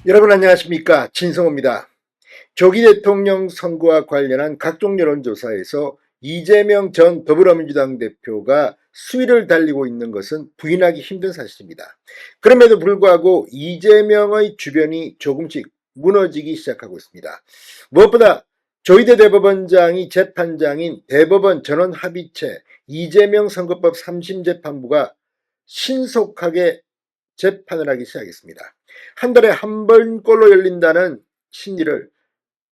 여러분 안녕하십니까, 진성호입니다. 조기 대통령 선거와 관련한 각종 여론조사에서 이재명 전 더불어민주당 대표가 수위를 달리고 있는 것은 부인하기 힘든 사실입니다. 그럼에도 불구하고 이재명의 주변이 조금씩 무너지기 시작하고 있습니다. 무엇보다 조희대 대법원장이 재판장인 대법원 전원합의체 이재명 선거법 3심 재판부가 신속하게 재판을 하기 시작했습니다. 한 달에 한 번꼴로 열린다는 심리를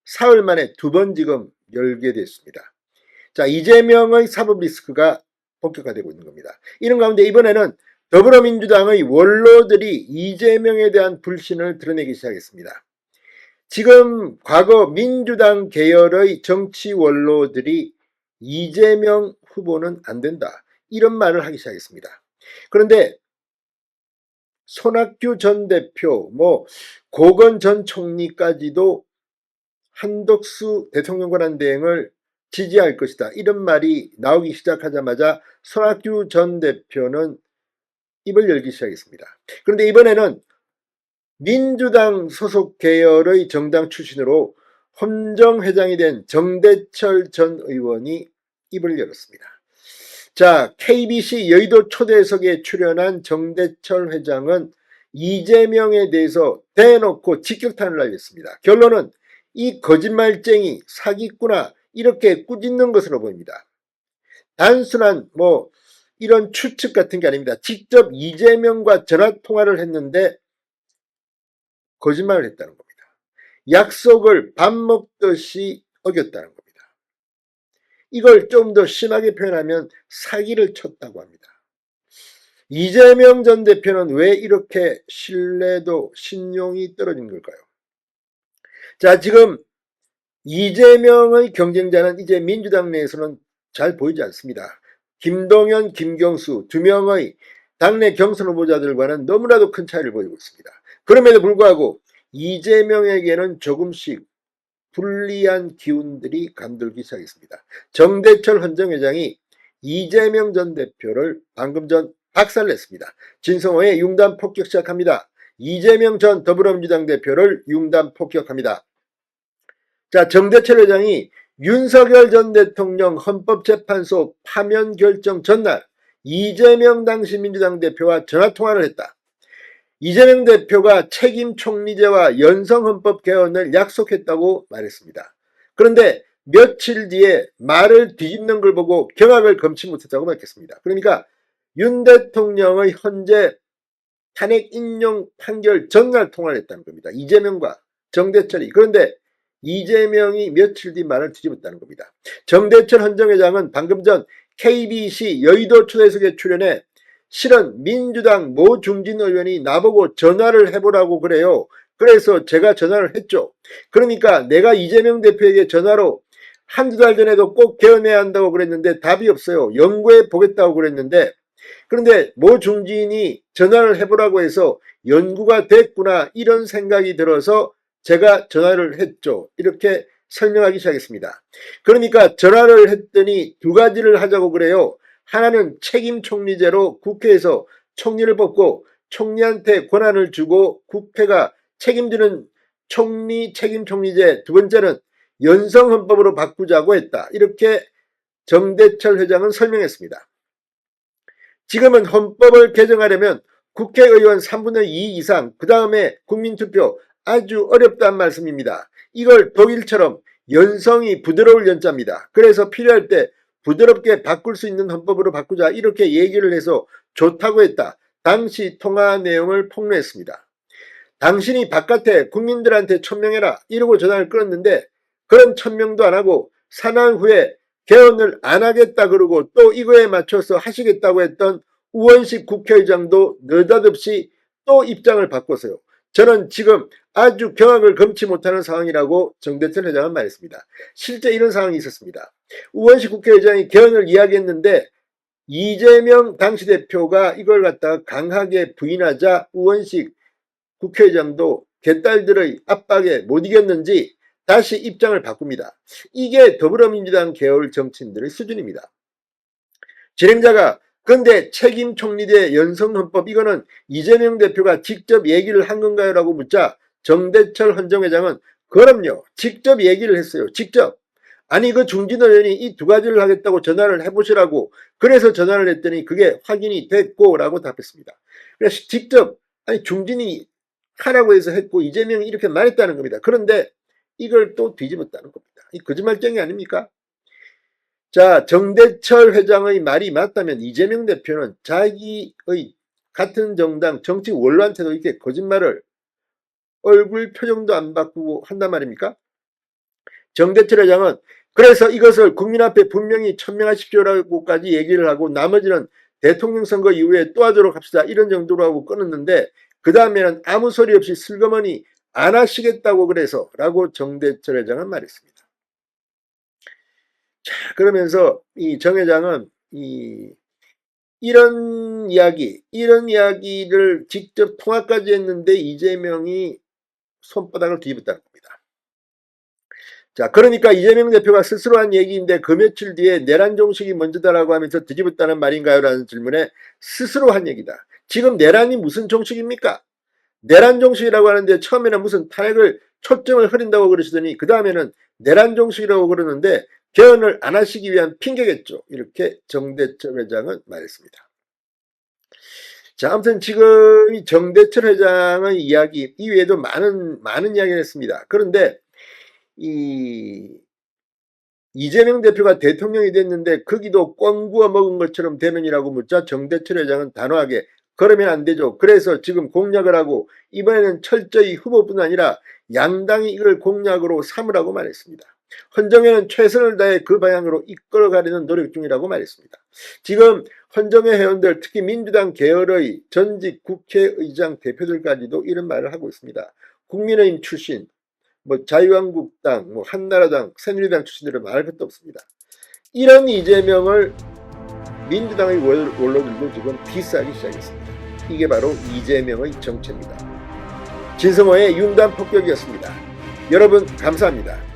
사흘 만에 두 번 지금 열게 됐습니다. 자, 이재명의 사법 리스크가 본격화되고 있는 겁니다. 이런 가운데 이번에는 더불어민주당의 원로들이 이재명에 대한 불신을 드러내기 시작했습니다. 지금 과거 민주당 계열의 정치 원로들이 이재명 후보는 안 된다, 이런 말을 하기 시작했습니다. 그런데 손학규 전 대표, 고건 전 총리까지도 한덕수 대통령 권한대행을 지지할 것이다, 이런 말이 나오기 시작하자마자 손학규 전 대표는 입을 열기 시작했습니다. 그런데 이번에는 민주당 소속 계열의 정당 출신으로 헌정회장이 된 정대철 전 의원이 입을 열었습니다. 자, KBC 여의도 초대석에 출연한 정대철 회장은 이재명에 대해서 대놓고 직격탄을 날렸습니다. 결론은 이 거짓말쟁이 사기꾼아, 이렇게 꾸짖는 것으로 보입니다. 단순한 이런 추측 같은 게 아닙니다. 직접 이재명과 전화통화를 했는데 거짓말을 했다는 겁니다. 약속을 밥 먹듯이 어겼다는 겁니다. 이걸 좀 더 심하게 표현하면 사기를 쳤다고 합니다. 이재명 전 대표는 왜 이렇게 신뢰도 신용이 떨어진 걸까요? 자, 지금 이재명의 경쟁자는 이제 민주당 내에서는 잘 보이지 않습니다. 김동연, 김경수 두 명의 당내 경선 후보자들과는 너무나도 큰 차이를 보이고 있습니다. 그럼에도 불구하고 이재명에게는 조금씩 불리한 기운들이 감돌기 시작했습니다. 정대철 헌정회장이 이재명 전 대표를 방금 전 박살냈습니다. 진성호의 융단 폭격 시작합니다. 이재명 전 더불어민주당 대표를 융단 폭격합니다. 자, 정대철 회장이 윤석열 전 대통령 헌법재판소 파면 결정 전날 이재명 당시 민주당 대표와 전화통화를 했다. 이재명 대표가 책임 총리제와 연성헌법 개헌을 약속했다고 말했습니다. 그런데 며칠 뒤에 말을 뒤집는 걸 보고 경악을 금치 못했다고 밝혔습니다. 그러니까 윤 대통령의 헌재 탄핵 인용 판결 전날 통화를 했다는 겁니다. 이재명과 정대철이. 그런데 이재명이 며칠 뒤 말을 뒤집었다는 겁니다. 정대철 헌정회장은 방금 전 KBC 여의도 초대석에 출연해 실은 민주당 모중진 의원이 나보고 전화를 해보라고 그래요. 그래서 제가 전화를 했죠. 그러니까 내가 이재명 대표에게 전화로 한두 달 전에도 꼭 개헌해야 한다고 그랬는데 답이 없어요. 연구해 보겠다고 그랬는데, 그런데 모중진이 전화를 해보라고 해서 연구가 됐구나, 이런 생각이 들어서 제가 전화를 했죠. 이렇게 설명하기 시작했습니다. 그러니까 전화를 했더니 두 가지를 하자고 그래요. 하나는 책임 총리제로 국회에서 총리를 뽑고 총리한테 권한을 주고 국회가 책임지는 총리 책임 총리제, 두 번째는 연성헌법으로 바꾸자고 했다, 이렇게 정대철 회장은 설명했습니다. 지금은 헌법을 개정하려면 국회의원 3분의 2 이상, 그 다음에 국민투표, 아주 어렵다는 말씀입니다. 이걸 독일처럼 연성이 부드러울 연자입니다. 그래서 필요할 때 부드럽게 바꿀 수 있는 헌법으로 바꾸자, 이렇게 얘기를 해서 좋다고 했다. 당시 통화 내용을 폭로했습니다. 당신이 바깥에 국민들한테 천명해라, 이러고 전화를 끊었는데 그런 천명도 안 하고 사날 후에 개헌을 안 하겠다 그러고 또 이거에 맞춰서 하시겠다고 했던 우원식 국회의장도 느닷없이 또 입장을 바꿨어요. 저는 지금 아주 경악을 금치 못하는 상황이라고 정대철 회장은 말했습니다. 실제 이런 상황이 있었습니다. 우원식 국회의장이 개헌을 이야기했는데 이재명 당시 대표가 이걸 갖다가 강하게 부인하자 우원식 국회의장도 개딸들의 압박에 못 이겼는지 다시 입장을 바꿉니다. 이게 더불어민주당 계열 정치인들의 수준입니다. 진행자가 근데 책임 총리제 연성헌법, 이거는 이재명 대표가 직접 얘기를 한 건가요? 라고 묻자 정대철 헌정회장은 그럼요, 직접 얘기를 했어요. 직접. 아니 그 중진 의원이 이 두 가지를 하겠다고 전화를 해보시라고, 그래서 전화를 했더니 그게 확인이 됐고 라고 답했습니다. 그래서 직접 아니 중진이 하라고 해서 했고 이재명이 이렇게 말했다는 겁니다. 그런데 이걸 또 뒤집었다는 겁니다. 이 거짓말쟁이 아닙니까? 자, 정대철 회장의 말이 맞다면 이재명 대표는 자기의 같은 정당 정치 원로한테도 이렇게 거짓말을 얼굴 표정도 안 바꾸고 한단 말입니까? 정대철 회장은 그래서 이것을 국민 앞에 분명히 천명하십시오라고까지 얘기를 하고 나머지는 대통령 선거 이후에 또 하도록 합시다 이런 정도로 하고 끊었는데, 그 다음에는 아무 소리 없이 슬그머니 안 하시겠다고 그래서 라고 정대철 회장은 말했습니다. 자, 그러면서 이 정 회장은 이런 이야기를 직접 통화까지 했는데 이재명이 손바닥을 뒤집었다는 겁니다. 자, 그러니까 이재명 대표가 스스로 한 얘기인데 그 며칠 뒤에 내란 종식이 먼저다라고 하면서 뒤집었다는 말인가요? 라는 질문에 스스로 한 얘기다. 지금 내란이 무슨 종식입니까? 내란 종식이라고 하는데 처음에는 무슨 탄핵을 초점을 흐린다고 그러시더니 그 다음에는 내란 종식이라고 그러는데 개헌을 안 하시기 위한 핑계겠죠. 이렇게 정대철 회장은 말했습니다. 자, 아무튼 지금 이 정대철 회장의 이야기 이외에도 많은 이야기를 했습니다. 그런데 이재명 대표가 대통령이 됐는데 거기도 꽝 구워 먹은 것처럼 되느니라고 묻자 정대철 회장은 단호하게 그러면 안 되죠. 그래서 지금 공약을 하고 이번에는 철저히 후보뿐 아니라 양당이 이걸 공약으로 삼으라고 말했습니다. 헌정회는 최선을 다해 그 방향으로 이끌어가려는 노력 중이라고 말했습니다. 지금 헌정회 회원들, 특히 민주당 계열의 전직 국회의장 대표들까지도 이런 말을 하고 있습니다. 국민의힘 출신, 자유한국당, 한나라당, 새누리당 출신들은 말할 것도 없습니다. 이런 이재명을 민주당의 원로들도 지금 비싸기 시작했습니다. 이게 바로 이재명의 정체입니다. 진성호의 융단 폭격이었습니다. 여러분 감사합니다.